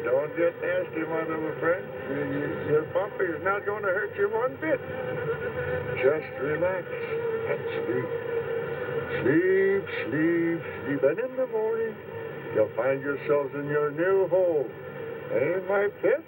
Don't get nasty, my little friend. Your puppy is not going to hurt you one bit. Just relax and sleep. Sleep, sleep, sleep. And in the morning, you'll find yourselves in your new home. Eh, my pets?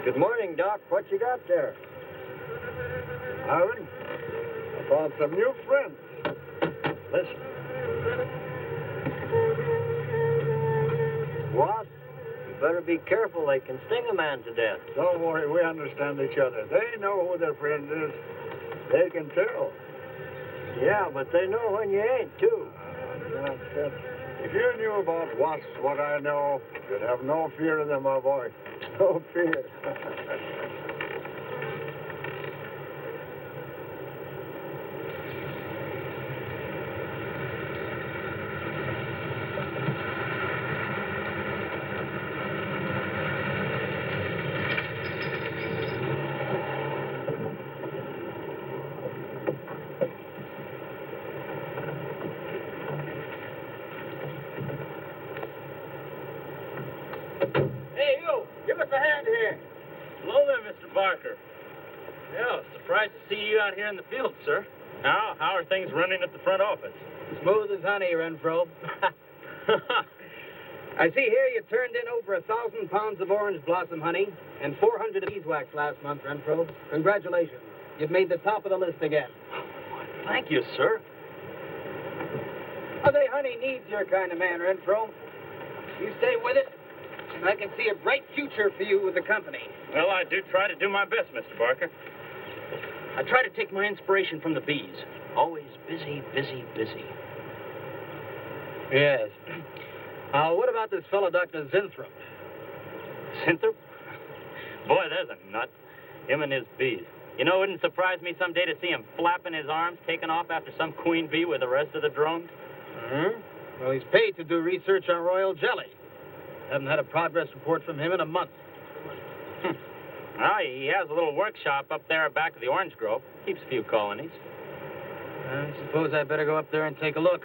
Good morning, Doc. What you got there? Aaron, I found some new friends. Listen. Wasp, you better be careful. They can sting a man to death. Don't worry, we understand each other. They know who their friend is. They can tell. Yeah, but they know when you ain't, too. Nonsense. If you knew about wasps what I know, you'd have no fear of them, my boy. No fear. Hey, you! Give us a hand here. Hello there, Mr. Barker. Yeah, surprised to see you out here in the field, sir. How are things running at the front office? Smooth as honey, Renfro. I see here you turned in over 1,000 pounds of orange blossom honey and 400 of beeswax last month, Renfro. Congratulations. You've made the top of the list again. Thank you, sir. Oh, the honey needs your kind of man, Renfro. You stay with it, and I can see a bright future for you with the company. Well, I do try to do my best, Mr. Barker. I try to take my inspiration from the bees. Always busy, busy, busy. Yes. What about this fellow, Dr. Zinthrop? Zinthrop? Boy, there's a nut. Him and his bees. You know, it wouldn't surprise me someday to see him flapping his arms, taking off after some queen bee with the rest of the drones. Well, he's paid to do research on royal jelly. Haven't had a progress report from him in a month. Well, he has a little workshop up there back of the orange grove. Keeps a few colonies. I suppose I better go up there and take a look.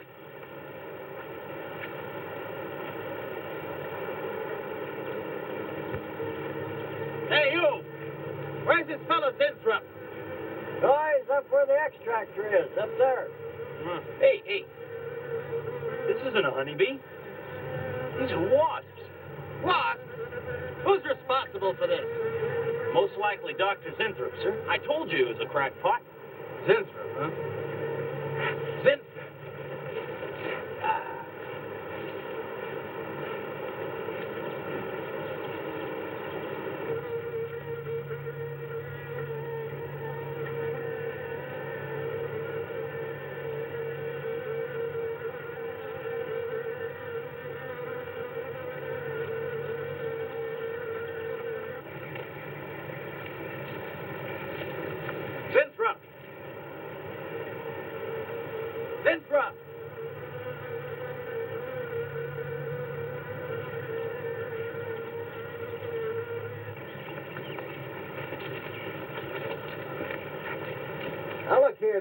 Hey, you! Where's this fellow Zinthrop? Oh, he's up where the extractor is, up there. Hey. This isn't a honeybee. These are wasps. Wasps? Who's responsible for this? Most likely Dr. Zinthrop, sir. I told you he was a crackpot. Zinthrop, huh? Zinthrop.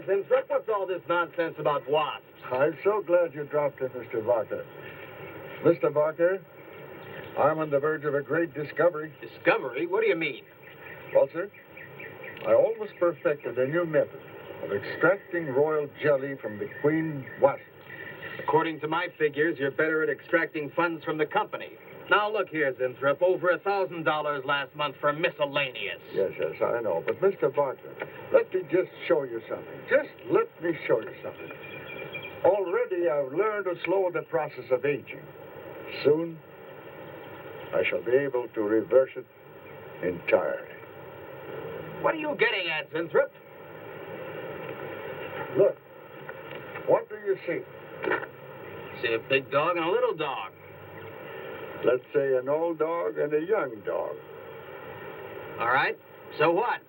here, Zinthrop. What's all this nonsense about wasps? I'm so glad you dropped in, Mr. Barker. Mr. Barker, I'm on the verge of a great discovery. Discovery? What do you mean? Well, sir, I almost perfected a new method of extracting royal jelly from the queen wasp. According to my figures, you're better at extracting funds from the company. Now, look here, Zinthrop. Over $1,000 last month for miscellaneous. Yes, I know. But, Mr. Barker, let me just show you something. Just let me show you something. Already, I've learned to slow the process of aging. Soon, I shall be able to reverse it entirely. What are you getting at, Zinthrop? Look, what do you see? See a big dog and a little dog. Let's say an old dog and a young dog. All right. So what?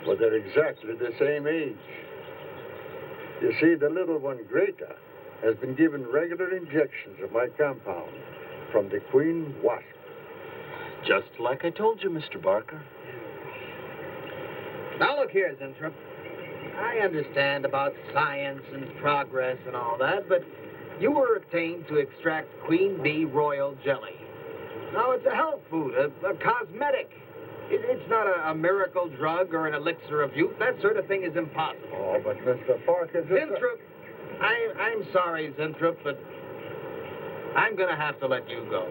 Well, they're exactly the same age. You see, the little one, Greta, has been given regular injections of my compound from the queen wasp. Just like I told you, Mr. Barker. Now, look here, Zinthrop. I understand about science and progress and all that, but you were obtained to extract queen bee royal jelly. Now, it's a health food, a cosmetic. It's not a miracle drug or an elixir of youth. That sort of thing is impossible. Oh, but Mr. Barker... Zinthrop, I'm sorry, Zinthrop, but I'm going to have to let you go.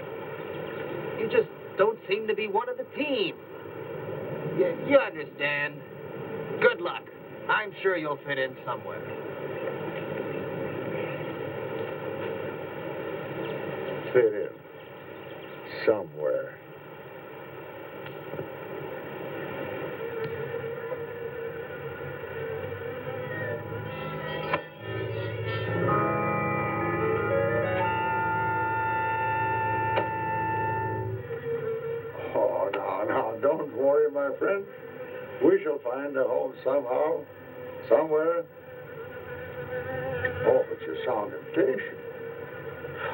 You just don't seem to be one of the team. You understand. Good luck. I'm sure you'll fit in somewhere. Fit in. Somewhere. Oh, no, don't worry, my friend. We shall find a home somehow, somewhere. Oh, but you sound impatient.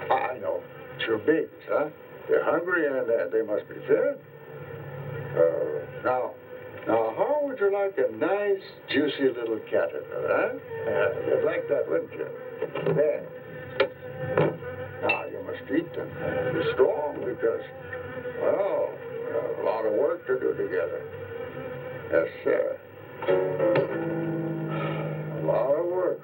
I know. It's your babies, huh? They're hungry and they must be fed. Now, how would you like a nice, juicy little caterpillar, huh? You'd like that, wouldn't you? There. Now, you must eat them. Be strong because, well, we have a lot of work to do together. Yes, sir. A lot of work.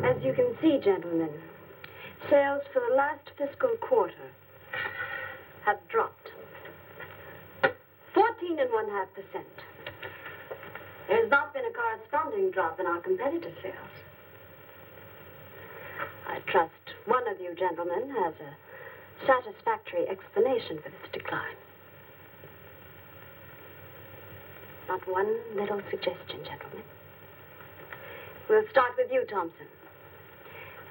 As you can see, gentlemen, sales for the last fiscal quarter have dropped 14.5%. There has not been a corresponding drop in our competitor sales. I trust one of you gentlemen has a satisfactory explanation for this decline. Not one little suggestion, gentlemen. We'll start with you, Thompson.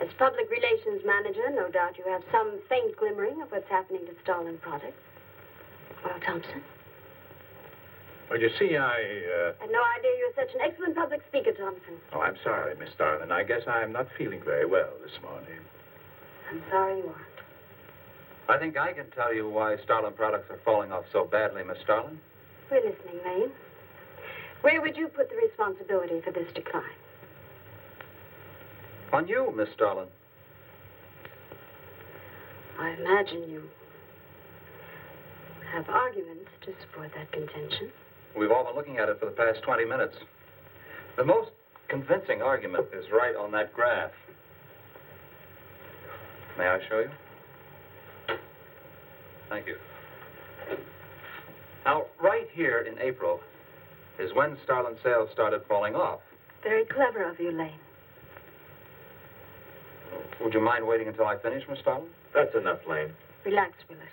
As public relations manager, no doubt you have some faint glimmering of what's happening to Starlin products. Well, Thompson? Well, you see, I had no idea you were such an excellent public speaker, Thompson. Oh, I'm sorry, Miss Starlin. I guess I'm not feeling very well this morning. I'm sorry you aren't. I think I can tell you why Starlin products are falling off so badly, Miss Starlin. We're listening, Lane. Where would you put the responsibility for this decline? On you, Miss Starlin. I imagine you have arguments to support that contention. We've all been looking at it for the past 20 minutes. The most convincing argument is right on that graph. May I show you? Thank you. Now, right here in April is when Starlin sales started falling off. Very clever of you, Lane. Would you mind waiting until I finish, Miss Starlin? That's enough, Lane. Relax, Willis.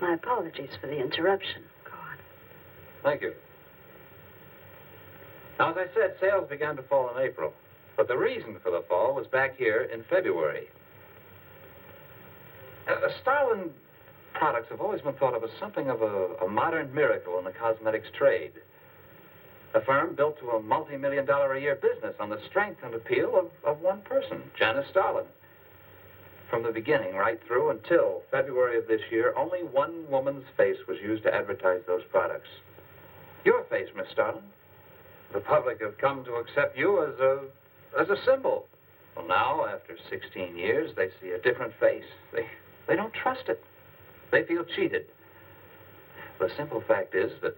My apologies for the interruption. Go on. Thank you. Now, as I said, sales began to fall in April. But the reason for the fall was back here in February. Starlin products have always been thought of as something of a modern miracle in the cosmetics trade. A firm built to a multi-million-dollar-a-year business on the strength and appeal of one person, Janice Starlin. From the beginning right through until February of this year, only one woman's face was used to advertise those products. Your face, Miss Starlin. The public have come to accept you as a symbol. Well, now, after 16 years, they see a different face. They don't trust it. They feel cheated. The simple fact is that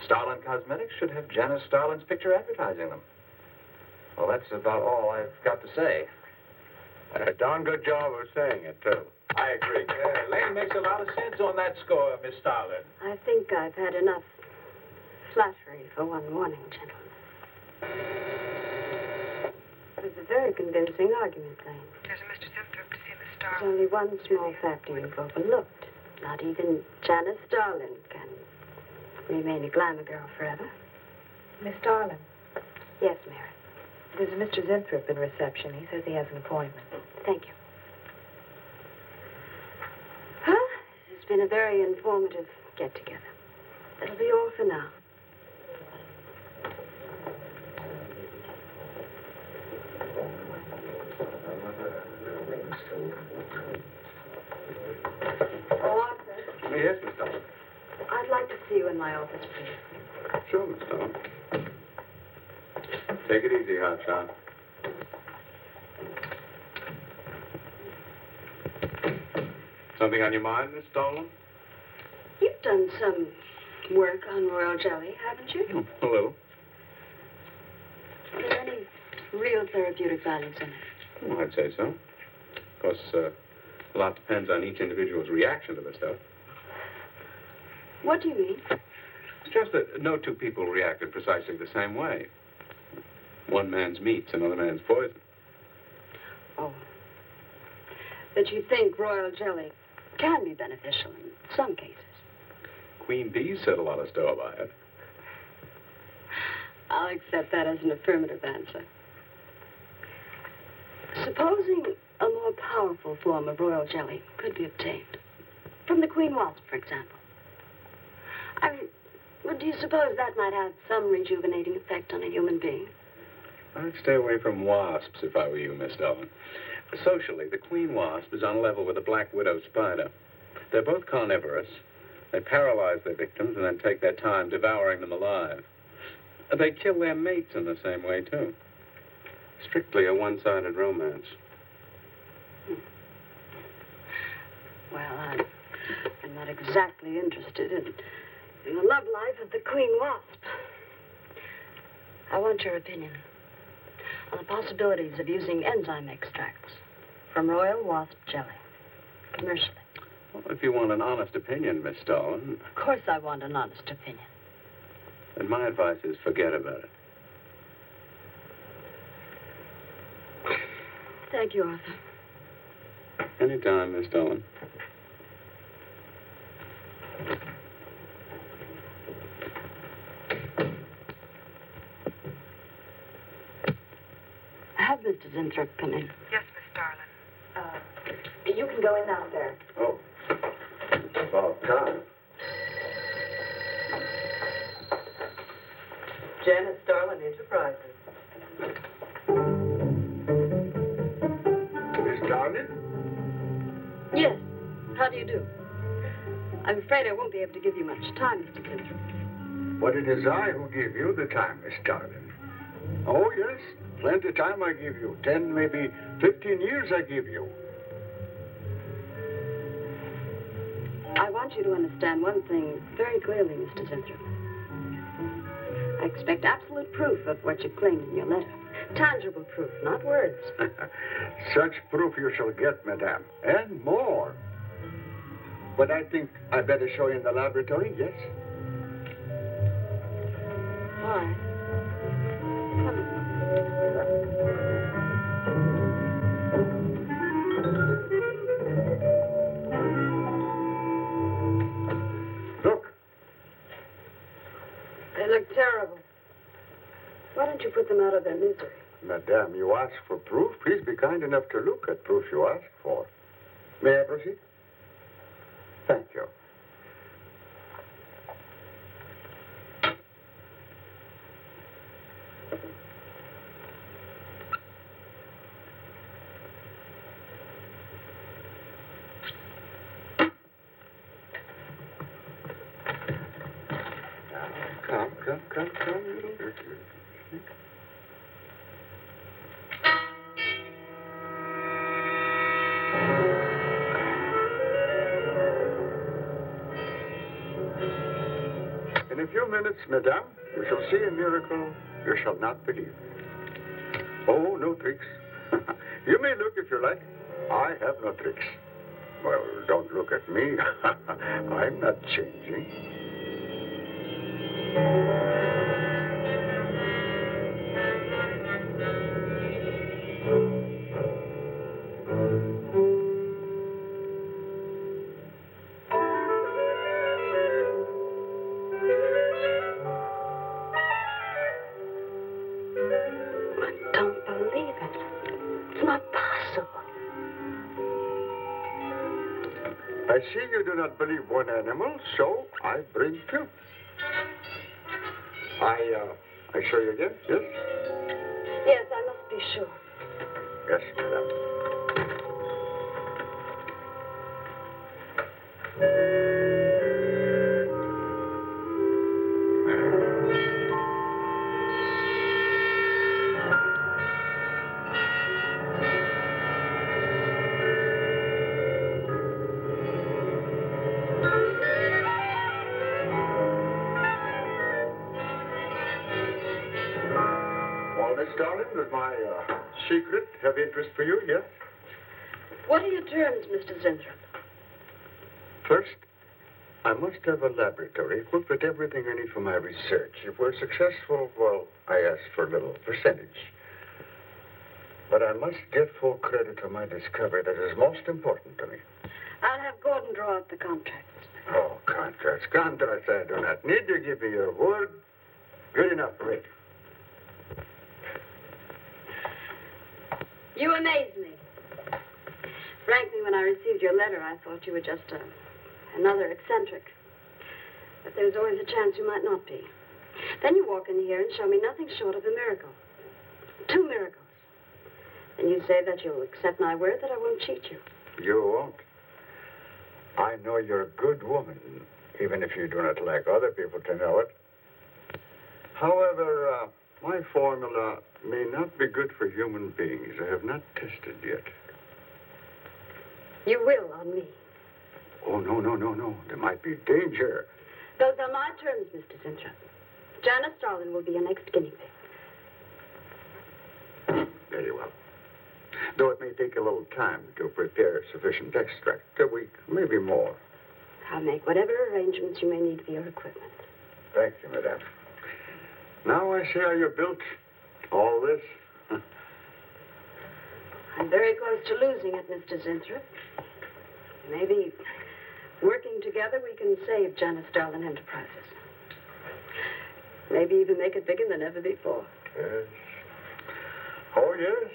Starlin Cosmetics should have Janice Starlin's picture advertising them. Well, that's about all I've got to say. A darn good job of saying it, too. I agree. Lane makes a lot of sense on that score, Miss Starlin. I think I've had enough flattery for one morning, gentlemen. It was a very convincing argument, Lane. There's a Mr. Zinthrop to see Miss There's Starlin. only one small factor you've overlooked. Not even Janice Starlin can remain a glamour girl forever. Miss Starlin, Yes, Mary. there's a Mr. Zinthrop in reception. He says he has an appointment. Thank you. Well, this has been a very informative get-together. That'll be all for now. Oh, Arthur, Yes, Miss Starlin. I'd like to see you in my office, please. Sure, Miss Starlin. Take it easy, Hotshot. Something on your mind, Miss Starlin? You've done some work on royal jelly, haven't you? A little. Are there any real therapeutic values in it? Well, I'd say so. Of course, a lot depends on each individual's reaction to the stuff. What do you mean? It's just that no two people reacted precisely the same way. One man's meat's another man's poison. Oh. But you think royal jelly can be beneficial in some cases? Queen Bees set a lot of store by it. I'll accept that as an affirmative answer. Supposing a more powerful form of royal jelly could be obtained. From the queen wasp, for example. Well, do you suppose that might have some rejuvenating effect on a human being? I'd stay away from wasps if I were you, Miss Starlin. Socially, the queen wasp is on a level with the black widow spider. They're both carnivorous. They paralyze their victims and then take their time devouring them alive. They kill their mates in the same way, too. Strictly a one-sided romance. Well, I'm not exactly interested in the love life of the queen wasp. I want your opinion on the possibilities of using enzyme extracts from royal wasp jelly, commercially. Well, if you want an honest opinion, Miss Starlin, Of course I want an honest opinion. then my advice is forget about it. Thank you, Arthur. Anytime, Miss Starlin. Have Mr. Zinthrop come in. Yes, Miss Starlin. You can go in now, sir. Oh. About time. Janice Starlin Enterprises. Miss Starlin? Yes. How do you do? I'm afraid I won't be able to give you much time, Mr. Zinthrop. But it is I who give you the time, Miss Starlin. Oh, yes. Plenty of time I give you. 10, maybe 15 years I give you. I want you to understand one thing very clearly, Mr. Zinthrop. I expect absolute proof of what you claimed in your letter. Tangible proof, not words. Such proof you shall get, madame. And more. But I think I better show you in the laboratory, yes? All right. Look. They look terrible. Why don't you put them out of their misery? Madame, you ask for proof. Please be kind enough to look at proof you ask for. May I proceed? Thank you. Come, little girl. In a few minutes, madame, you shall see a miracle you shall not believe. Oh, no tricks. You may look if you like. I have no tricks. Well, don't look at me. I'm not changing. I see you do not believe one animal, so I bring two. I show you again, yes? Yes, I must be sure. Yes, madame. Miss Starlin, does my secret have interest for you, yes? What are your terms, Mr. Zinthrop? First, I must have a laboratory equipped with everything I need for my research. If we're successful, well, I ask for a little percentage. But I must get full credit for my discovery. That is most important to me. I'll have Gordon draw up the contracts. Oh, contracts. Contracts I do not need. You give me your word. Good enough for me. You amaze me. Frankly, when I received your letter, I thought you were just another eccentric. But there's always a chance you might not be. Then you walk in here and show me nothing short of a miracle. 2 miracles. And you say that you'll accept my word that I won't cheat you. You won't. I know you're a good woman, even if you do not like other people to know it. However, my formula may not be good for human beings. I have not tested yet. You will on me. Oh, no. There might be danger. Those are my terms, Mr. Zinthrop. Janice Starlin will be your next guinea pig. Very well. Though it may take a little time to prepare sufficient extract. A week, maybe more. I'll make whatever arrangements you may need for your equipment. Thank you, madame. Now I see how you're built. All this. I'm very close to losing it, Mr. Zinthrop. Maybe working together we can save Janice Starlin Enterprises. Maybe even make it bigger than ever before. Yes. Oh, yes.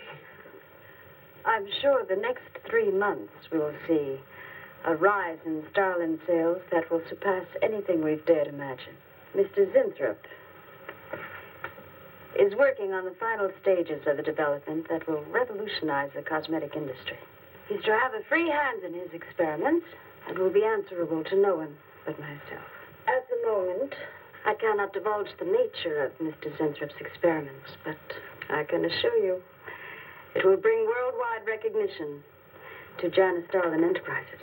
I'm sure the next 3 months we'll see a rise in Starlin sales that will surpass anything we've dared imagine. Mr. Zinthrop is working on the final stages of a development that will revolutionize the cosmetic industry. He's to have a free hand in his experiments and will be answerable to no one but myself. At the moment, I cannot divulge the nature of Mr. Zinthrop's experiments, but I can assure you it will bring worldwide recognition to Janice Starlin Enterprises.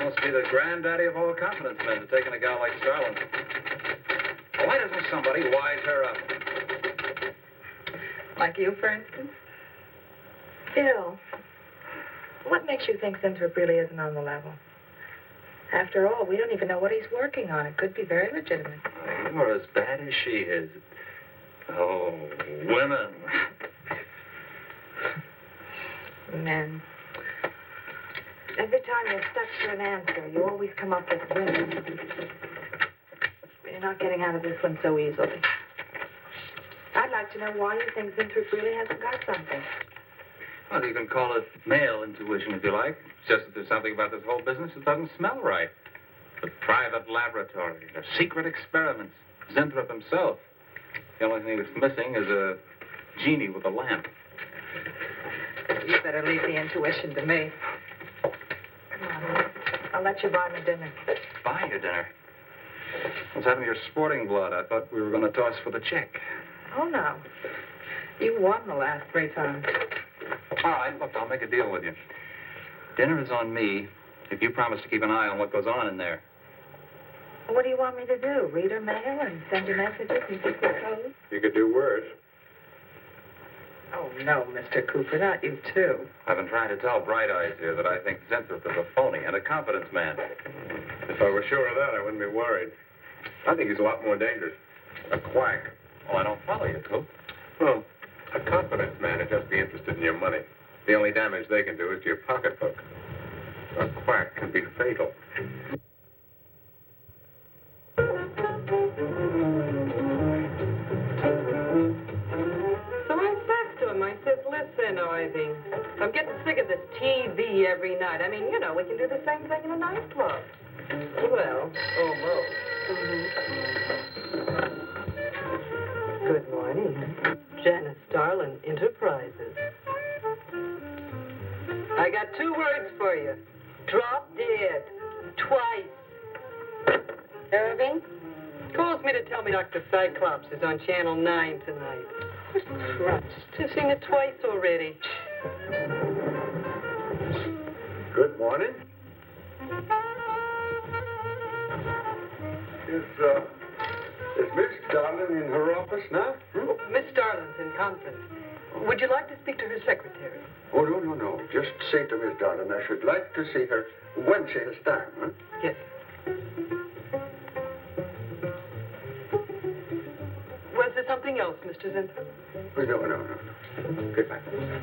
Must be the granddaddy of all confidence men to taking a gal like Starlin. Why doesn't somebody wise her up? Like you, for instance? Bill, what makes you think Zinthrop really isn't on the level? After all, we don't even know what he's working on. It could be very legitimate. You're as bad as she is. Oh, women. Every time you're stuck for an answer, you always come up with women. You're not getting out of this one so easily. I'd like to know why you think Zinthrop really hasn't got something. Well, you can call it male intuition if you like. It's just that there's something about this whole business that doesn't smell right. The private laboratory, the secret experiments, Zinthrop himself. The only thing that's missing is a genie with a lamp. You better leave the intuition to me. Come on, I'll let you buy me dinner. Buy you dinner? What's happened to your sporting blood? I thought we were going to toss for the check. Oh, no. You won the last 3 times. All right, look, I'll make a deal with you. Dinner is on me if you promise to keep an eye on what goes on in there. What do you want me to do? Read her mail and send you messages and keep the code? You could do worse. Oh, no, Mr. Cooper, not you, too. I've been trying to tell Bright Eyes here that I think Zinthrop is a phony and a confidence man. If I were sure of that, I wouldn't be worried. I think he's a lot more dangerous. A quack. Oh, I don't follow you, Coop. Well, a confidence man would just be interested in your money. The only damage they can do is to your pocketbook. A quack can be fatal. So I says to him, I says, listen, Ivy, I'm getting sick of this TV every night. I mean, you know, we can do the same thing in a nightclub. Well, almost. Good morning. Janice, Starlin, Enterprises. I got 2 words for you. Drop dead. Twice. Irving calls me to tell me Dr. Cyclops is on Channel 9 tonight. Christ, I've seen it twice already. Good morning. Is Miss Starlin in her office now? Oh, Miss Starlin's in conference. Would you like to speak to her secretary? Oh, no. Just say to Miss Starlin I should like to see her when she has time, huh? Yes. Was there something else, Mr. Zinthrop? Oh, no. Goodbye. Goodbye.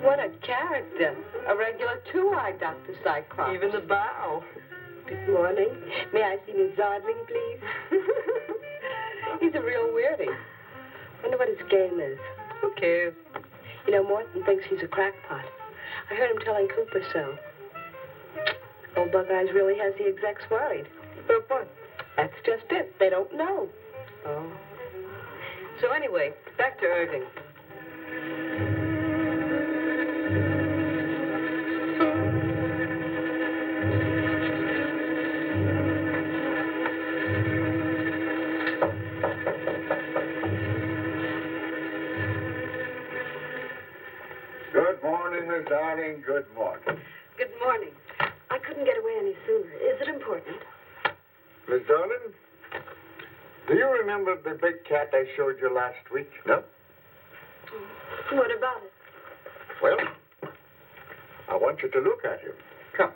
What a character. A regular 2-eyed Dr. Cyclops. Even the bow. Good morning. May I see Miss Zodling, please? He's a real weirdie. Wonder what his game is. Who cares? You know, Morton thinks he's a crackpot. I heard him telling Cooper so. Old Buckeyes really has the execs worried. But what? That's just it. They don't know. Oh. So anyway, back to Irving. Good morning, Miss Darling. Good morning. Good morning. I couldn't get away any sooner. Is it important? Miss Darling, do you remember the big cat I showed you last week? No? What about it? Well, I want you to look at him. Come.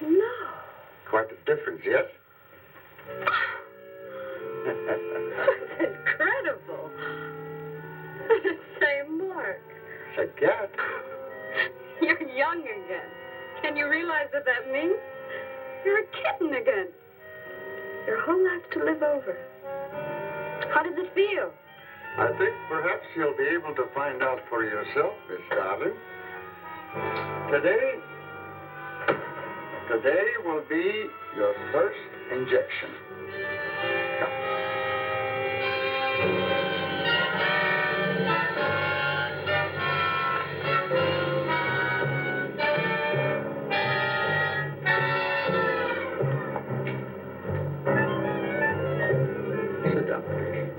No. Quite a difference, yes? That's incredible. The same mark. It's a cat. You're young again. Can you realize what that means? You're a kitten again. Your whole life to live over. How does it feel? I think perhaps you'll be able to find out for yourself, Miss Darling. Today will be your first injection. Come. Sit down, please.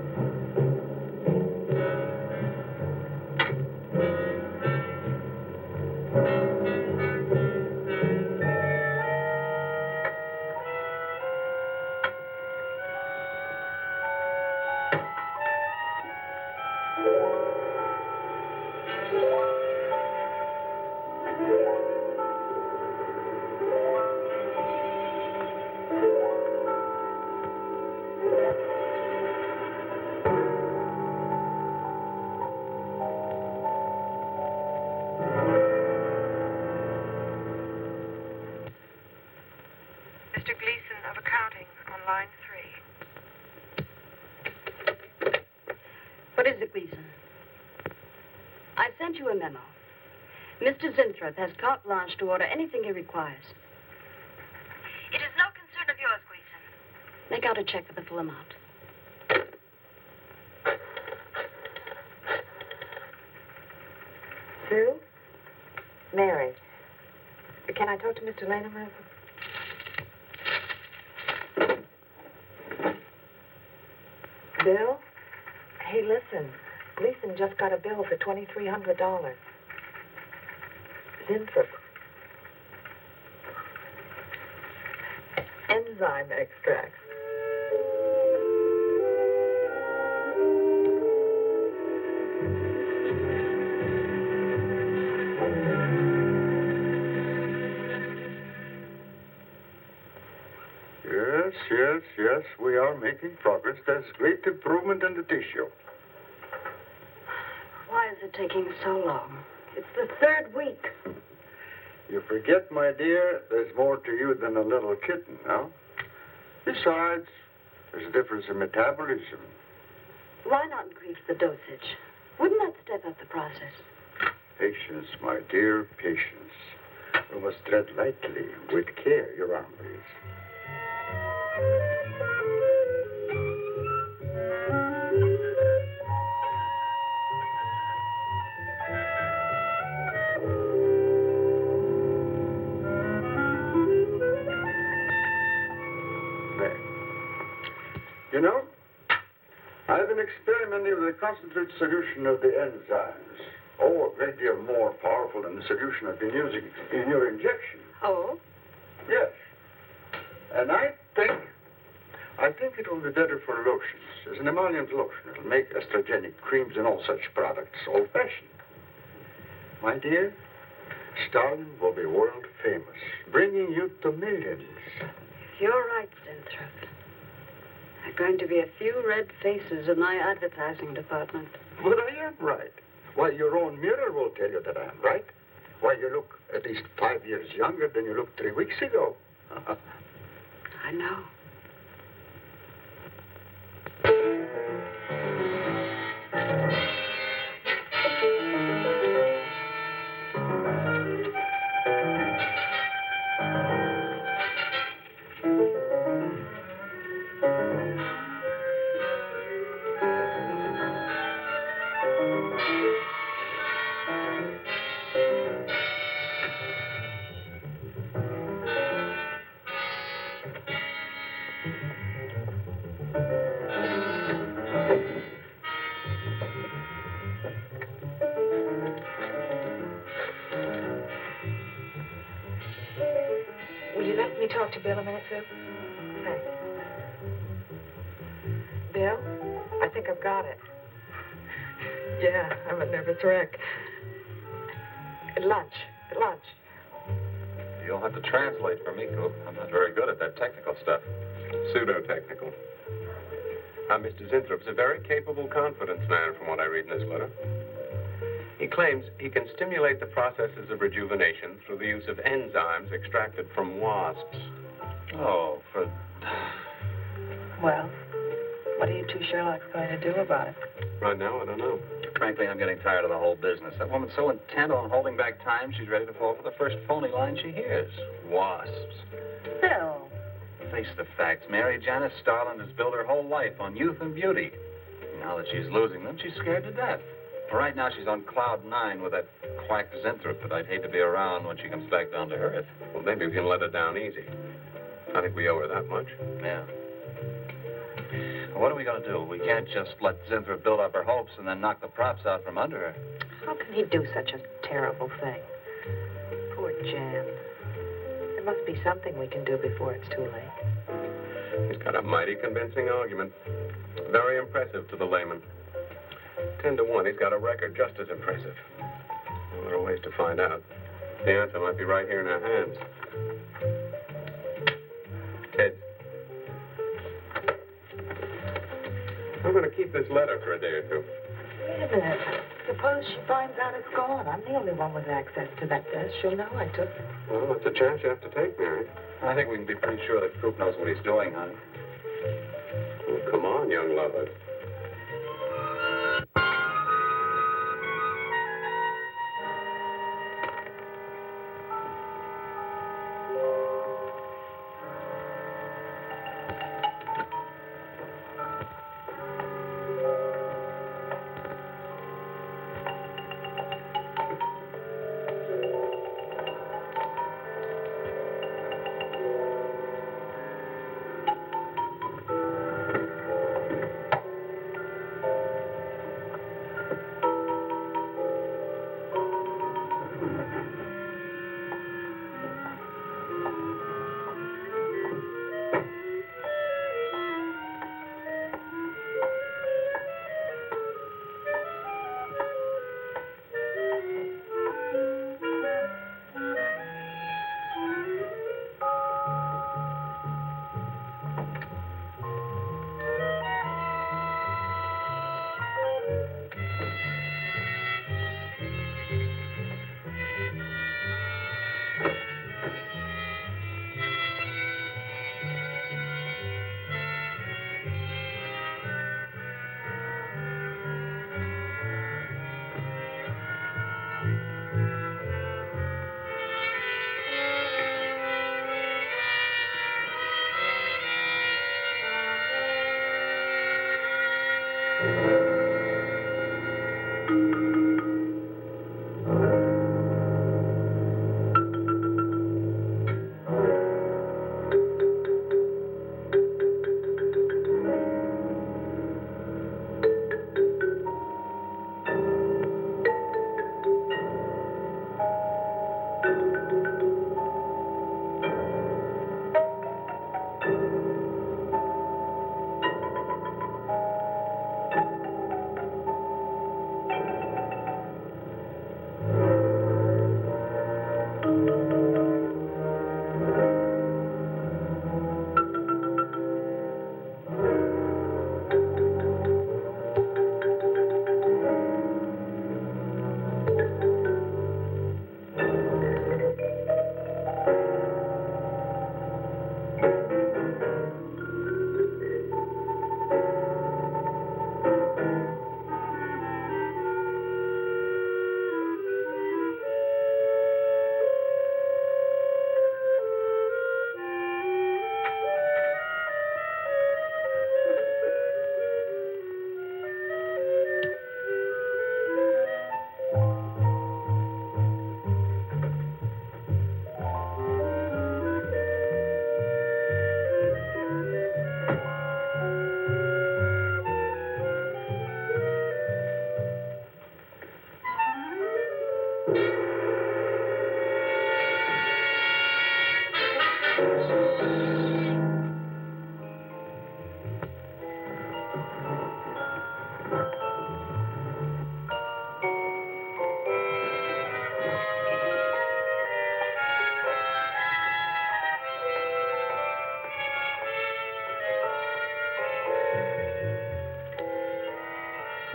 Routing on line 3. What is it, Gleason? I sent you a memo. Mr. Zinthrop has carte blanche to order anything he requires. It is no concern of yours, Gleason. Make out a check for the full amount. Sue? Mary. Can I talk to Mr. Lane a minute? Bill? Hey, listen. Gleason just got a bill for $2,300. Zinthrop. Enzyme extracts. Yes, we are making progress. There's great improvement in the tissue. Why is it taking so long? It's the 3rd week. You forget, my dear, there's more to you than a little kitten, no? Besides, there's a difference in metabolism. Why not increase the dosage? Wouldn't that step up the process? Patience, my dear, patience. We must tread lightly, with care, your arm, please. You know, I've been experimenting with a concentrated solution of the enzymes. Oh, a great deal more powerful than the solution I've been using in your injection. Oh? Yes. And I think it will be better for lotions. As an emollient lotion, it'll make estrogenic creams and all such products old-fashioned. My dear, Starlin will be world famous, bringing you to millions. You're right, Zinthrop. There are going to be a few red faces in my advertising department. But I am right. Why, your own mirror will tell you that I am right. Why, you look at least 5 years younger than you looked 3 weeks ago. I know. Talk to Bill a minute, Sue? Thanks. Bill, I think I've got it. Yeah, I'm a nervous wreck. At lunch. You'll have to translate for me, Coop. I'm not very good at that technical stuff. Pseudo-technical. Mr. Zinthrop's a very capable confidence man, from what I read in this letter. He claims he can stimulate the processes of rejuvenation through the use of enzymes extracted from wasps. Oh, Well, what are you two Sherlocks going to do about it? Right now, I don't know. frankly, I'm getting tired of the whole business. That woman's so intent on holding back time, she's ready to fall for the first phony line she hears. Wasps. Bill. Face the facts, Mary. Janice Starlin has built her whole life on youth and beauty. Now that she's losing them, she's scared to death. Right now, she's on cloud 9 with that quack Zinthrop that I'd hate to be around when she comes back down to earth. Well, maybe we can let her down easy. I think we owe her that much. Yeah. Well, what are we going to do? We can't just let Zinthrop build up her hopes and then knock the props out from under her. How can he do such a terrible thing? Poor Jan. There must be something we can do before it's too late. He's got a mighty convincing argument. Very impressive to the layman. 10 to 1, he's got a record just as impressive. Well, there are ways to find out. The answer might be right here in our hands. Ted. I'm going to keep this letter for a day or two. Wait a minute. Suppose she finds out it's gone. I'm the only one with access to that desk. She'll know I took it. Well, it's a chance you have to take, Mary. I think we can be pretty sure that Coop knows what he's doing, honey. Well, come on, young lovers.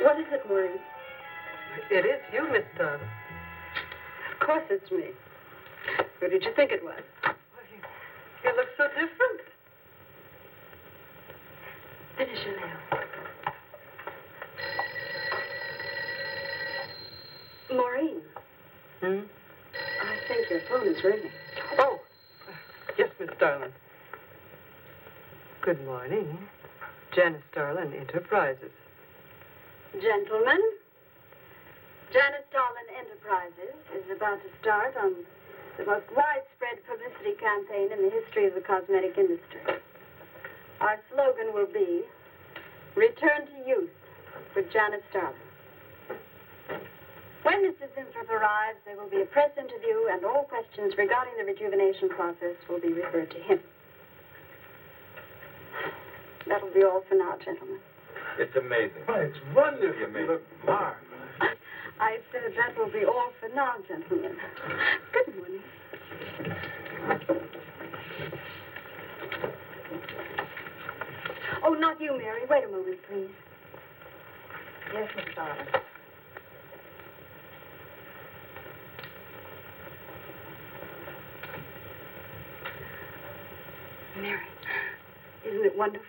What is it, Maureen? It is you, Miss Starlin. Of course it's me. Who did you think it was? You look so different. Finish your nails. Maureen. Hmm? I think your phone is ringing. Oh, yes, Miss Starlin. Good morning. Janice Starlin Enterprises. Gentlemen, Janice Starlin Enterprises is about to start on the most widespread publicity campaign in the history of the cosmetic industry. Our slogan will be, Return to Youth with Janice Starlin. When Mr. Zinthrop arrives, there will be a press interview, and all questions regarding the rejuvenation process will be referred to him. That'll be all for now, gentlemen. It's amazing. Oh, it's wonderful. You look marvelous. I said that will be all for now, gentlemen. Good morning. Oh, not you, Mary. Wait a moment, please. Yes, Miss Starlin. it wonderful?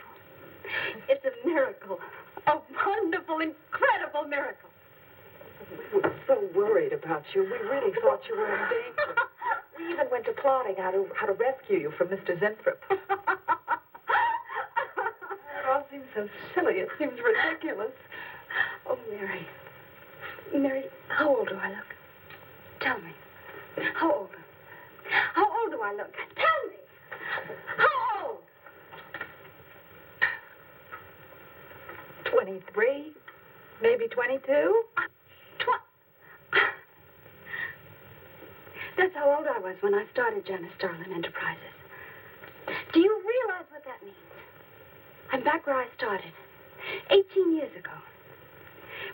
It's a miracle. A wonderful, incredible miracle. We were so worried about you. We really thought you were in danger. We even went to plotting how to rescue you from Mr. Zinthrop. It all seems so silly. It seems ridiculous. Oh, Mary. Mary, how old do I look? Tell me. How old? How old do I look? Tell me. How old? 23, maybe 22. That's how old I was when I started Janice Starlin Enterprises. Do you realize what that means? I'm back where I started, 18 years ago,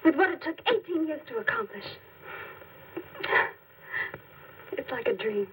with what it took 18 years to accomplish. It's like a dream.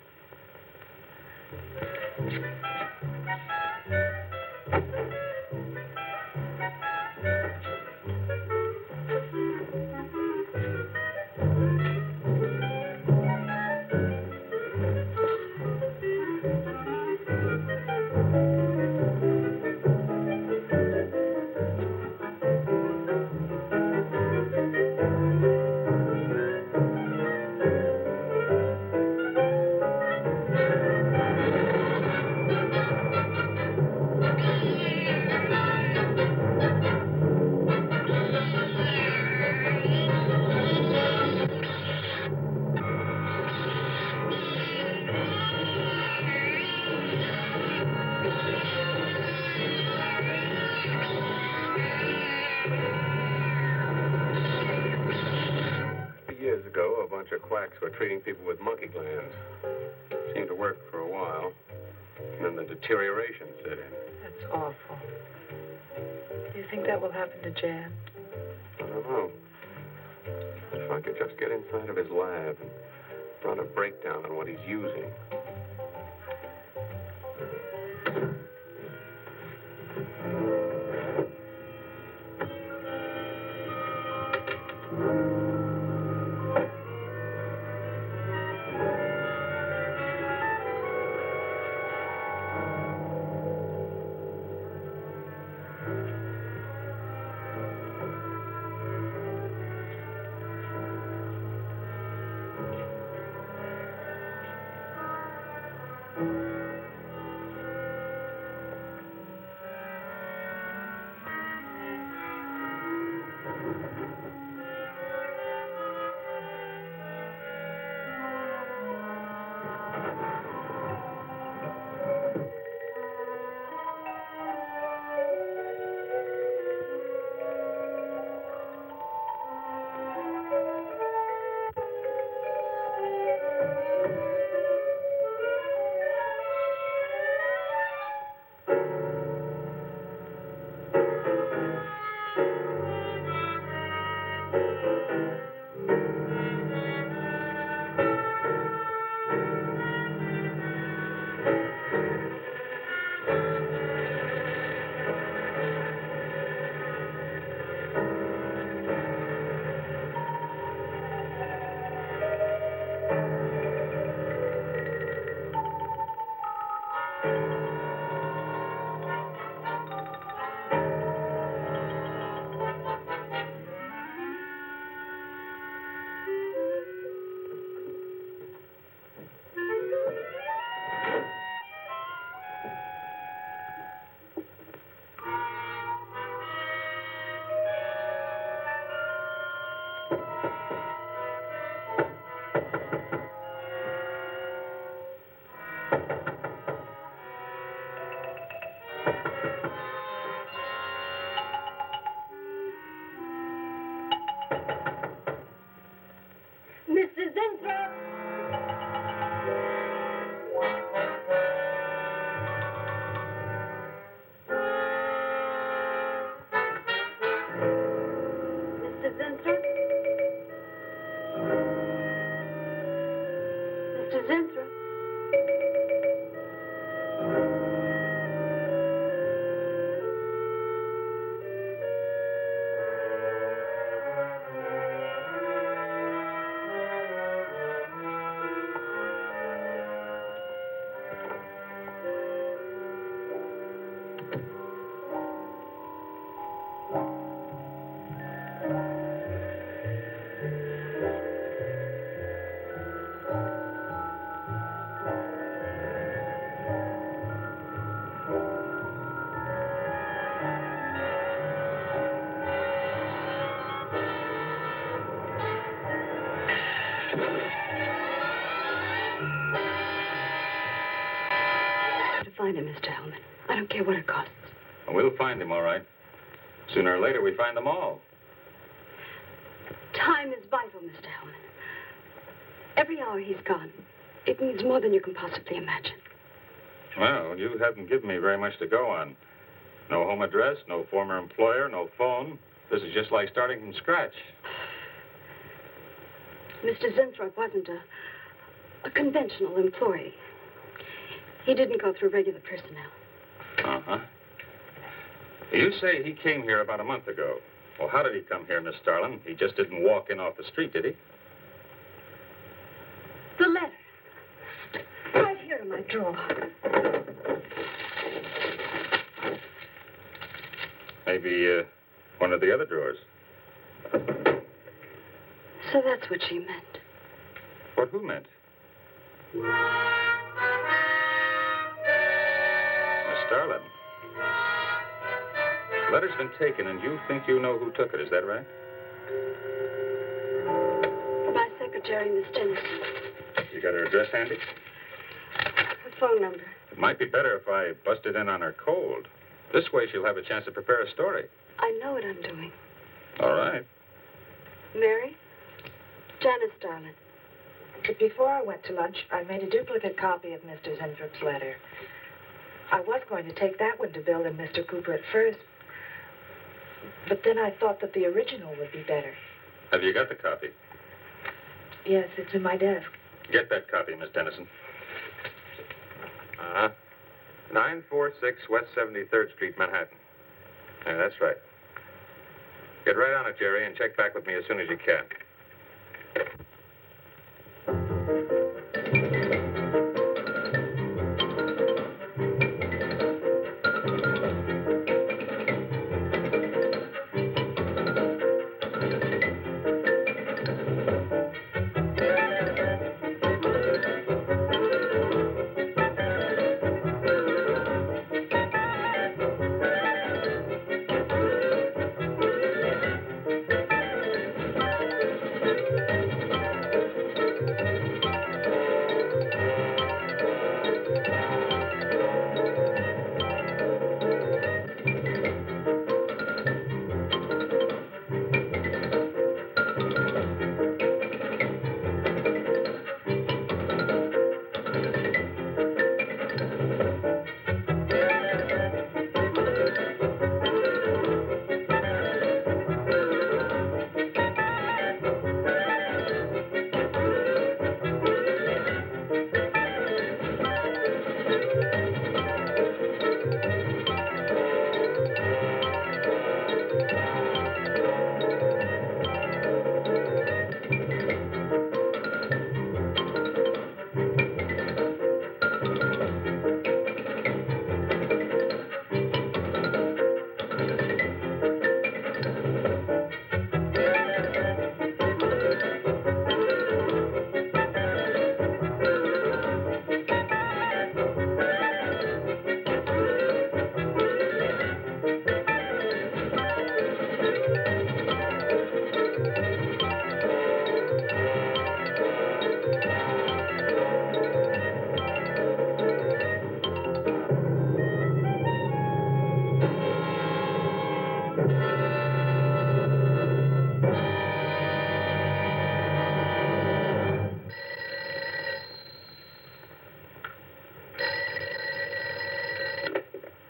Years ago, a bunch of quacks were treating people with monkey glands. Seemed to work for a while. And then the deterioration set in. That's awful. Do you think that will happen to Jan? I don't know. If I could just get inside of his lab and run a breakdown on what he's using. find him, Mr. Hellman. I don't care what it costs. We'll find him, all right. Sooner or later, we find them all. Time is vital, Mr. Hellman. Every hour he's gone, it means more than you can possibly imagine. Well, you haven't given me very much to go on. No home address, no former employer, no phone. This is just like starting from scratch. Mr. Zinthrop wasn't a conventional employee. He didn't go through regular personnel. Uh-huh. You say he came here about a month ago. Well, how did he come here, Miss Starlin? He just didn't walk in off the street, did he? The letter. Right here in my drawer. Maybe one of the other drawers. So that's what she meant. What who meant? Miss Starlin. The letter's been taken, and you think you know who took it. Is that right? My secretary, Miss Dennison. You got her address handy? Her phone number. It might be better if I busted in on her cold. This way she'll have a chance to prepare a story. I know what I'm doing. All right. Mary? Janice, Starlin. But before I went to lunch, I made a duplicate copy of Mr. Zinthrop's letter. I was going to take that one to Bill and Mr. Cooper at first, but then I thought that the original would be better. Have you got the copy? Yes, it's in my desk. Get that copy, Miss Dennison. 946 West 73rd Street, Manhattan. Yeah, that's right. Get right on it, Jerry, and check back with me as soon as you can.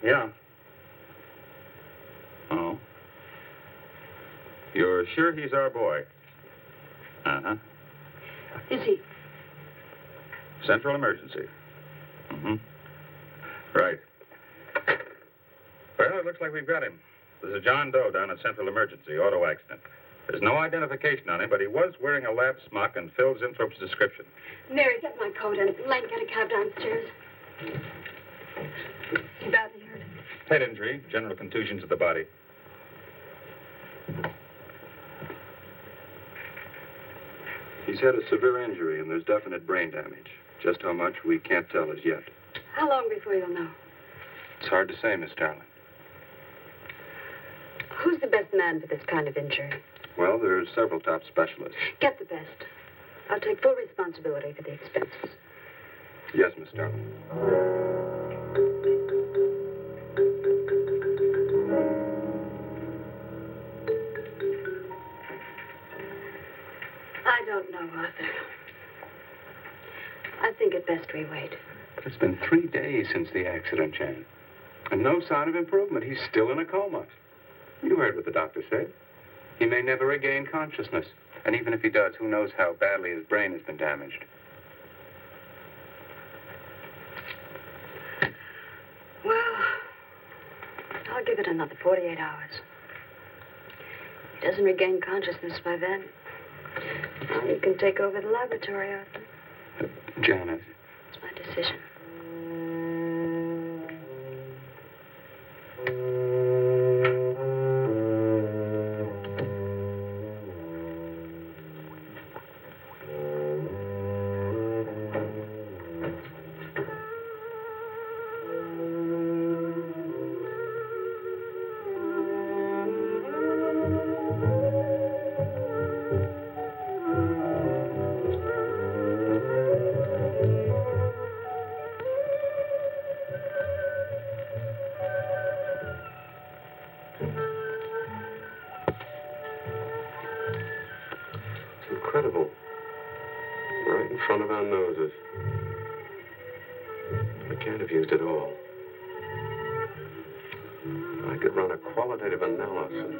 Yeah. Oh. You're sure he's our boy? Uh-huh. Is he? Central emergency. Mm-hmm. Right. Well, it looks like we've got him. There's a John Doe down at Central Emergency, auto accident. There's no identification on him, but he was wearing a lab smock and filled Zinthrop's description. Mary, get my coat and Len, get a cab downstairs. He badly hurt. Head injury, general contusions of the body. He's had a severe injury, and there's definite brain damage. Just how much, we can't tell as yet. How long before you'll know? It's hard to say, Miss Starlin. Who's the best man for this kind of injury? Well, there are several top specialists. Get the best. I'll take full responsibility for the expenses. Yes, Miss Starlin. don't know, Arthur. I think it best we wait. But it's been 3 days since the accident, Jan. And no sign of improvement. He's still in a coma. You heard what the doctor said. He may never regain consciousness. And even if he does, who knows how badly his brain has been damaged. Well, I'll give it another 48 hours. If he doesn't regain consciousness by then, well, you can take over the laboratory, Arthur. Janice. It's my decision. Incredible. Right in front of our noses. We can't have used it all. I could run a qualitative analysis.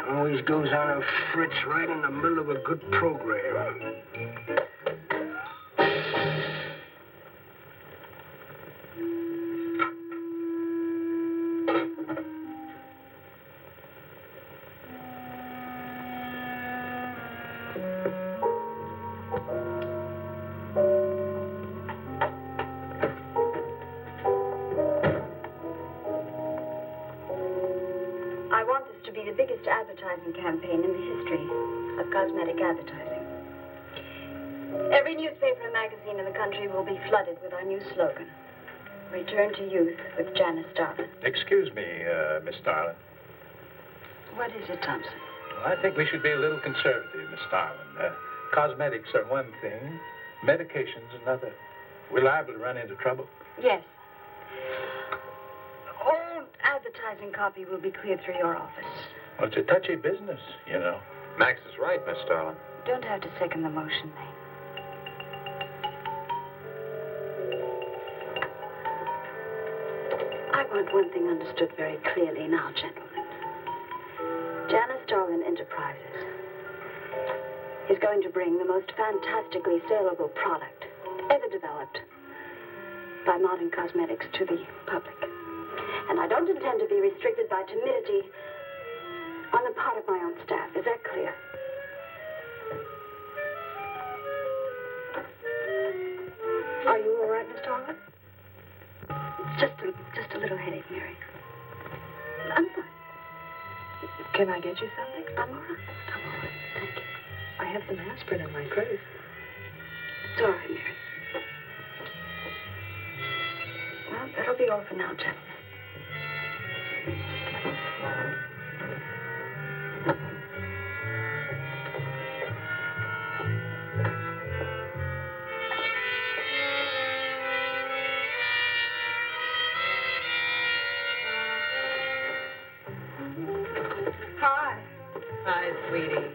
Always goes on a fritz right in the middle of a good program. I want this to be the biggest advertising campaign in the history of cosmetic advertising. Every newspaper and magazine in the country will be flooded with our new slogan, Return to Youth with Janice Starlin. Excuse me, Miss Starlin. What is it, Thompson? Well, I think we should be a little conservative, Miss Starlin. Cosmetics are one thing, medications another. We're liable to run into trouble. Yes. All advertising copy will be cleared through your office. Well, it's a touchy business, you know. Max is right, Miss Starlin. Don't have to second the motion, Lane. I want one thing understood very clearly now, gentlemen. Janice Starlin Enterprises is going to bring the most fantastically saleable product ever developed by modern cosmetics to the public. And I don't intend to be restricted by timidity on the part of my own staff. Is that clear? Are you all right, Miss Starlin? Just a little headache, Mary. I'm fine. Can I get you something? I'm all right. I'm all right. Thank you. I have some aspirin in my purse. It's all right, Mary. Well, that'll be all for now, gentlemen. Hi, sweetie.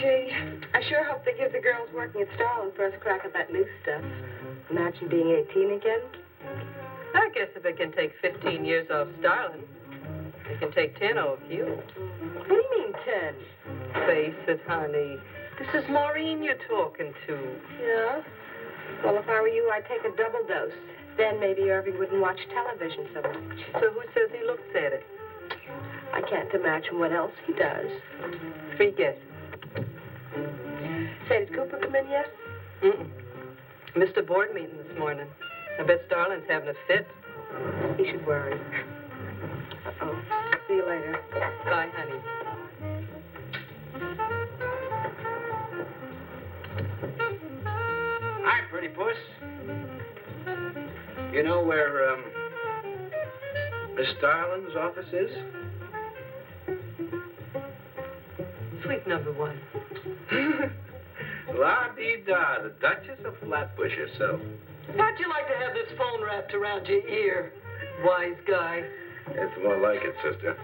Gee, I sure hope they give the girls working at Starlin first crack at that new stuff. Imagine being 18 again. I guess if it can take 15 years off Starlin, it can take 10 off you. What do you mean, 10? Face it, honey. This is Maureen you're talking to. Yeah? Well, if I were you, I'd take a double dose. Then maybe Irving wouldn't watch television so much. So who says he looks at it? I can't imagine what else he does. Free guess. Say, did Cooper come in yet? Mm-mm. Missed a board meeting this morning. I bet Starlin's having a fit. He should worry. Uh-oh. See you later. Bye, honey. Hi, pretty puss. You know where, Miss Starlin's office is? Suite number 1. La-dee-da, the Duchess of Flatbush herself. How'd you like to have this phone wrapped around your ear, wise guy? It's more like it, sister.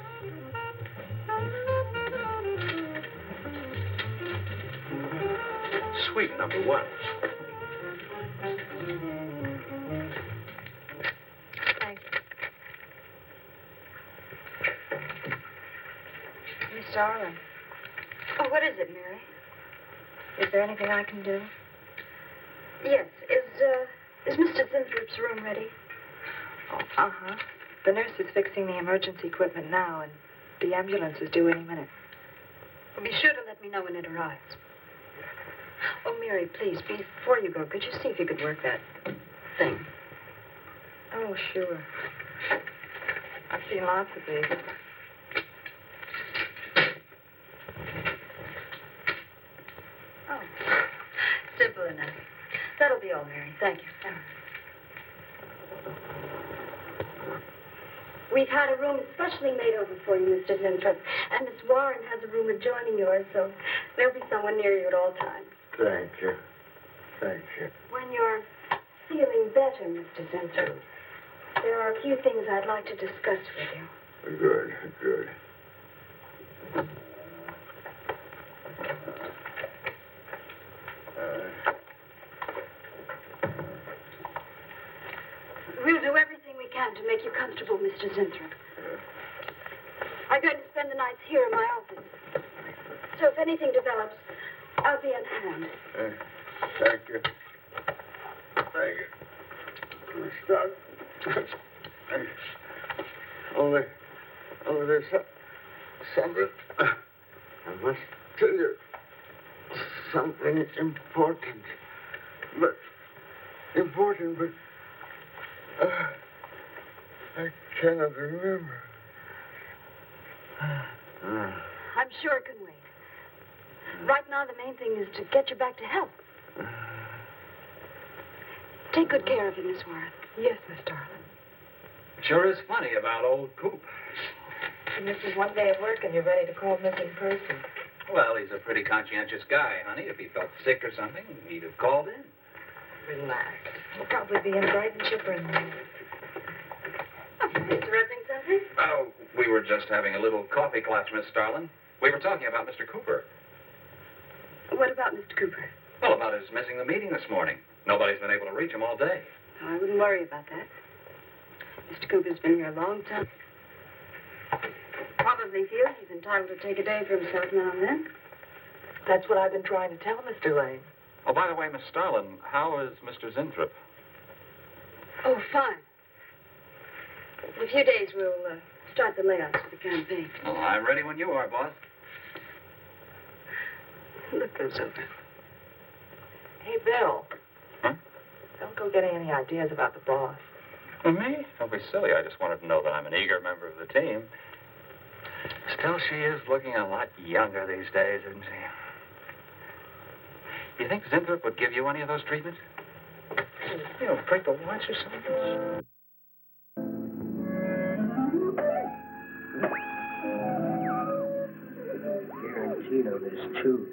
Suite number 1. Thank you. Miss Starlin, Oh, what is it, Mary? is there anything I can do? Yes. Is Mr. Zinthrop's room ready? Oh, uh-huh. The nurse is fixing the emergency equipment now, and the ambulance is due any minute. Be sure to let me know when it arrives. Oh, Mary, please, before you go, could you see if you could work that thing? Oh, sure. I've seen lots of these. Oh, simple enough. That'll be all, Mary. Thank you. We've had a room especially made over for you, Mr. Zinthrop. And Miss Warren has a room adjoining yours, so there'll be someone near you at all times. Thank you. Thank you. When you're feeling better, Mr. Zinthrop, there are a few things I'd like to discuss with you. Good, good. We'll do everything we can to make you comfortable, Mr. Zinthrop. I'm going to spend the nights here in my office. So if anything develops, I'll be on hand. Thank you. Thank you. Stop. Only there's something. I must tell you something important. But I cannot remember. I'm sure it can wait. Right now, the main thing is to get you back to health. Take good care of him, Miss Warren. Yes, Miss Starlin. Sure is funny about old Coop. And this is one day of work and you're ready to call missing person. Well, he's a pretty conscientious guy, honey. If he felt sick or something, he'd have called in. Relax. He'll probably be in bright and chipper in the morning. Interrupting something? Oh, we were just having a little coffee class, Miss Starlin. We were talking about Mr. Cooper. What about Mr. Cooper? Well, about his missing the meeting this morning. Nobody's been able to reach him all day. Oh, I wouldn't worry about that. Mr. Cooper's been here a long time. Probably feels he's entitled to take a day for himself now and then. That's what I've been trying to tell Mr. Lane. Oh, by the way, Miss Starlin, how is Mr. Zinthrop? Oh, fine. In a few days, we'll start the layouts for the campaign. Oh, I'm ready when you are, boss. Look those over. Hey, Bill. Huh? Don't go getting any ideas about the boss. For me? Don't be silly. I just wanted to know that I'm an eager member of the team. Still, she is looking a lot younger these days, isn't she? You think Zinthrop would give you any of those treatments? You know, break the watch or something? Guaranteed of this, too.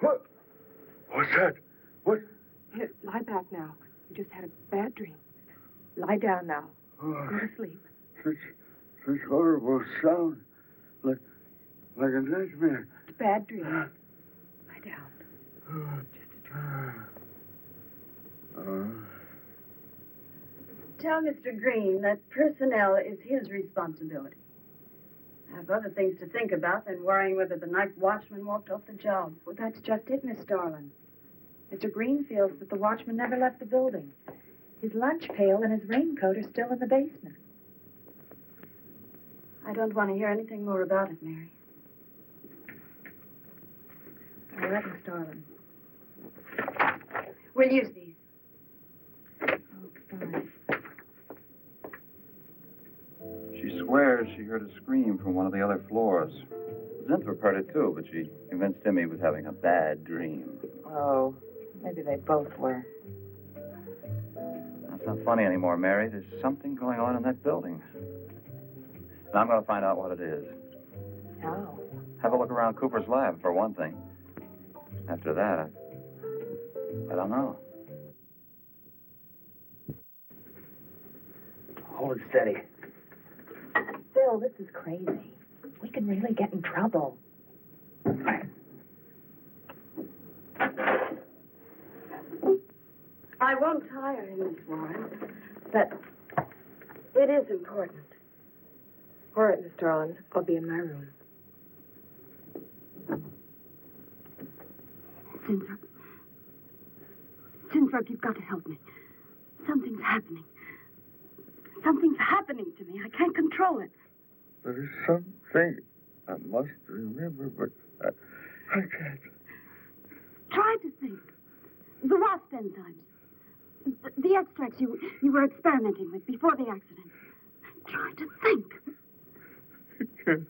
What? What's that? What? Here, lie back now. You just had a bad dream. Lie down now. Go to sleep. Such horrible sound. Like a nightmare. It's a bad dream. Lie down. Just a dream. Tell Mr. Green that personnel is his responsibility. I have other things to think about than worrying whether the night watchman walked off the job. Well, that's just it, Miss Starlin. Mr. Green feels that the watchman never left the building. His lunch pail and his raincoat are still in the basement. I don't want to hear anything more about it, Mary. All right, Miss Starlin. We'll use these. Oh, fine. She swears she heard a scream from one of the other floors. Zinthrop heard it too, but she convinced him he was having a bad dream. Oh, maybe they both were. That's not funny anymore, Mary. There's something going on in that building. And I'm going to find out what it is. How? Have a look around Cooper's lab, for one thing. After that, I don't know. Hold it steady. Bill, this is crazy. We could really get in trouble. I won't tire him, Miss Warren, but it is important. All right, Miss Starlin. I'll be in my room. Zinthrop. Zinthrop, you've got to help me. Something's happening. Something's happening to me. I can't control it. There is something I must remember, but I can't. Try to think. The wasp enzymes. The extracts you were experimenting with before the accident. Try to think. I can't.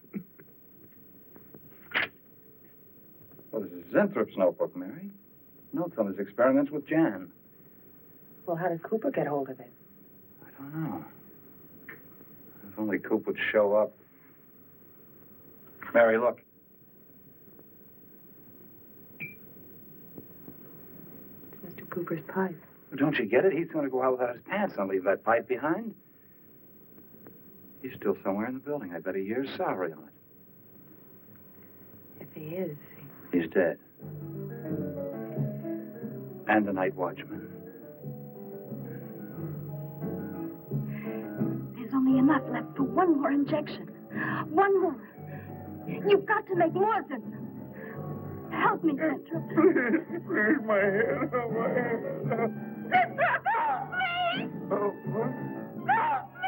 Well, this is Zinthrop's notebook, Mary. Notes on his experiments with Jan. Well, how did Cooper get hold of it? I don't know. If only Coop would show up. Mary, look. It's Mr. Cooper's pipe. Don't you get it? He's going to go out without his pants and leave that pipe behind. He's still somewhere in the building. I bet a year's salary on it. If he is, He's dead. And the night watchman. There's only enough left for one more injection. One more. You've got to make more, Zinthrop. Help me, Zinthrop. Please, my head. Oh, my head. Zinthrop, help me! Oh, what? Help me!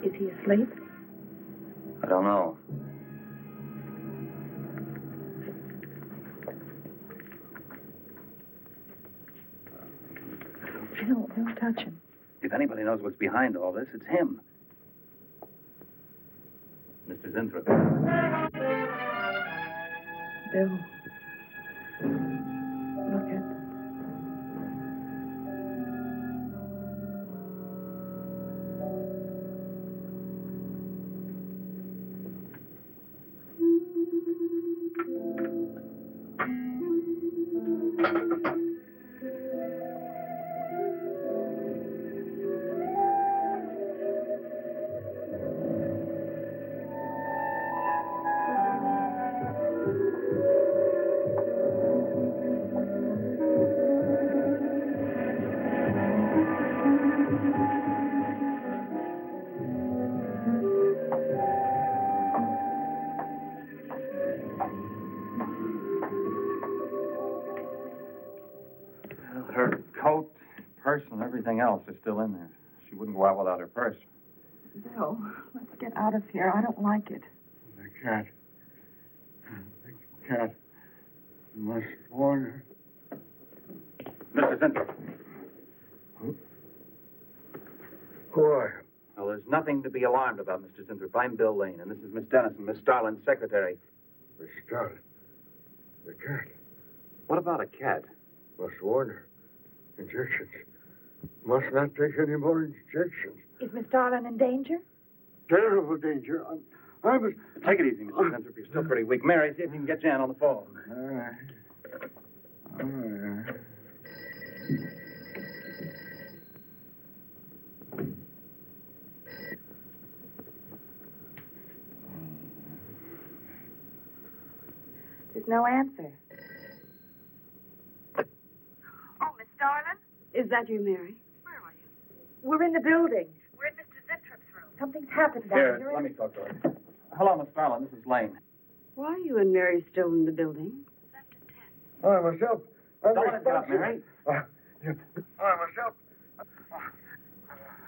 is he asleep? I don't know. Don't touch him. If anybody knows what's behind all this, it's him. Mr. Zinthrop. Bill. Look at... Her coat, purse, and everything else is still in there. She wouldn't go out without her purse. Bill, let's get out of here. I don't like it. The cat. The cat. You must warn her. Mr. Zinthrop. Who are you? Well, there's nothing to be alarmed about, Mr. Zinthrop. I'm Bill Lane, and this is Miss Dennison, Miss Starlin's secretary. Miss Starlin. The cat. What about a cat? Must warn her. Injections. Must not take any more injections. Is Miss Starlin in danger? Terrible danger. I must... Take it easy, Mr. Zinthrop. You're still pretty weak. Mary, see if you can get Jan on the phone. All right. All right. There's no answer. Oh, Miss Starlin? Is that you, Mary? Where are you? We're in the building. We're in Mr. Zinthrop's room. Something's happened down Here, here. let me talk to her. Hello, Miss Starlin. This is Lane. Why are you and Mary still in the building? I must help. I'm Don't let it get up, responsible. Mary. I must help.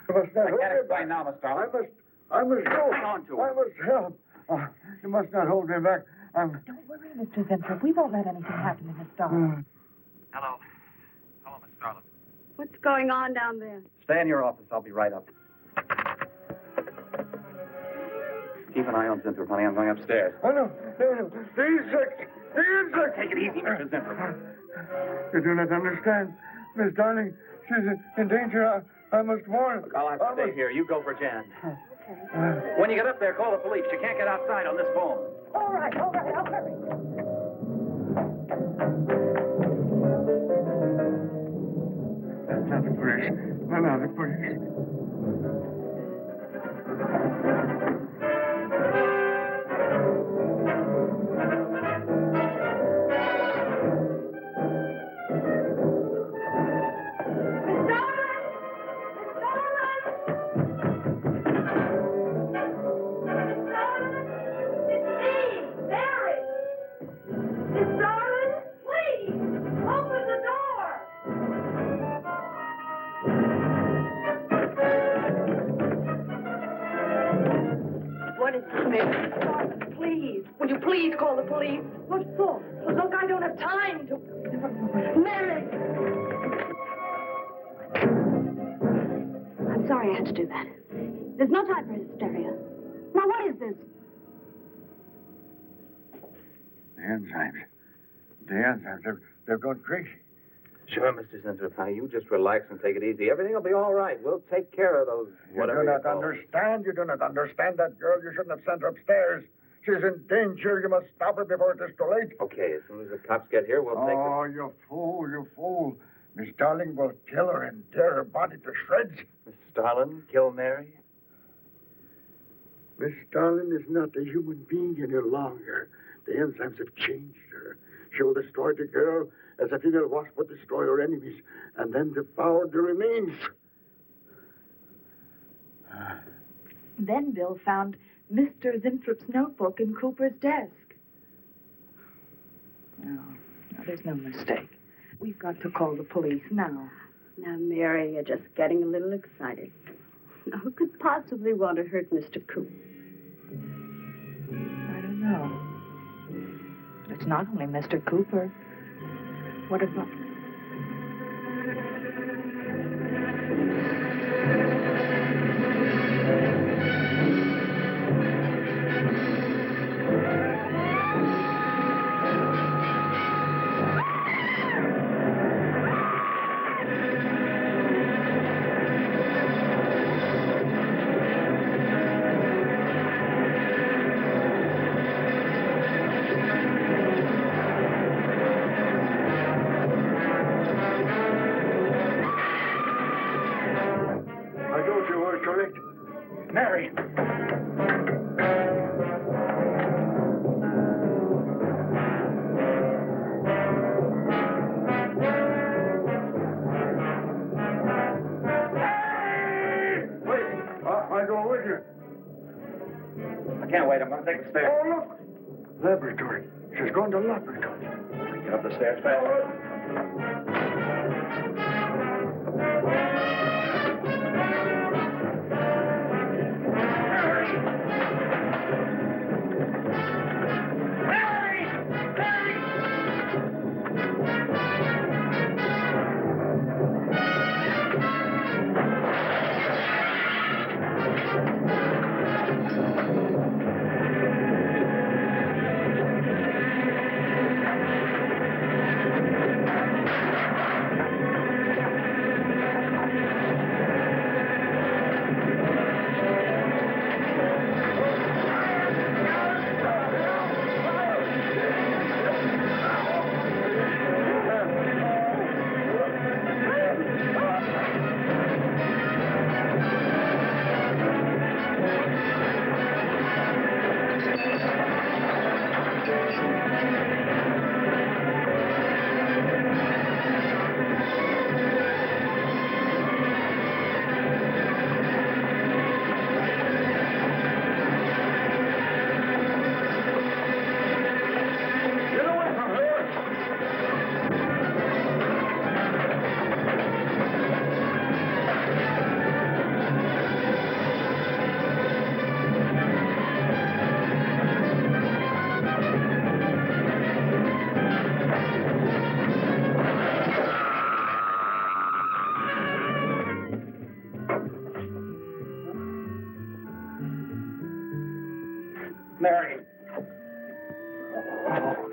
You must not I hold can't me explain back. now, Miss Starlin. I must go. Hang on to her. I must help. You must not hold me back. Don't worry, Mr. Zinthrop. We won't let anything happen to Miss Starlin. Hello. Hello, Miss Starlin. What's going on down there? Stay in your office. I'll be right up. Keep an eye on Zinthrop, honey. I'm going upstairs. Oh, no. The insect. The insect. Take it easy, Mr. Zinthrop. You do not understand. Miss Darling, she's in danger. I must warn her. Look, I'll have to stay here. You go for Jan. Okay. When you get up there, call the police. You can't get outside on this phone. All right. I'll hurry. That's not the police. No, the police. What is it, Mary? Starlin, please. Would you please call the police? What for? Look, I don't have time to... Mary! I'm sorry I had to do that. There's no time for hysteria. Now, what is this? The enzymes. They've gone crazy. Sure, Mr. Zinthrop. Now, you just relax and take it easy. Everything will be all right. We'll take care of those, whatever You do you not call them. understand. You do not understand that girl. You shouldn't have sent her upstairs. She's in danger. You must stop her before it is too late. Okay, as soon as the cops get here, we'll take Oh, you fool. Miss Darling will kill her and tear her body to shreds. Miss Starlin, kill Mary? Miss Starlin is not a human being any longer. The enzymes have changed her. She will destroy the girl as a female wasp would destroy her enemies, and then devour the remains. Then Bill found Mr. Zinthrop's notebook in Cooper's desk. No, there's no mistake. We've got to call the police now. Now, Mary, you're just getting a little excited. Now, who could possibly want to hurt Mr. Coop? I don't know. But it's not only Mr. Cooper. What about... I told you were correct. Mary! Wait! I go with you. I can't wait. I'm going to take the stairs. Oh, look! Laboratory. She's gone to laboratory. Get up the stairs fast. Mary. Oh.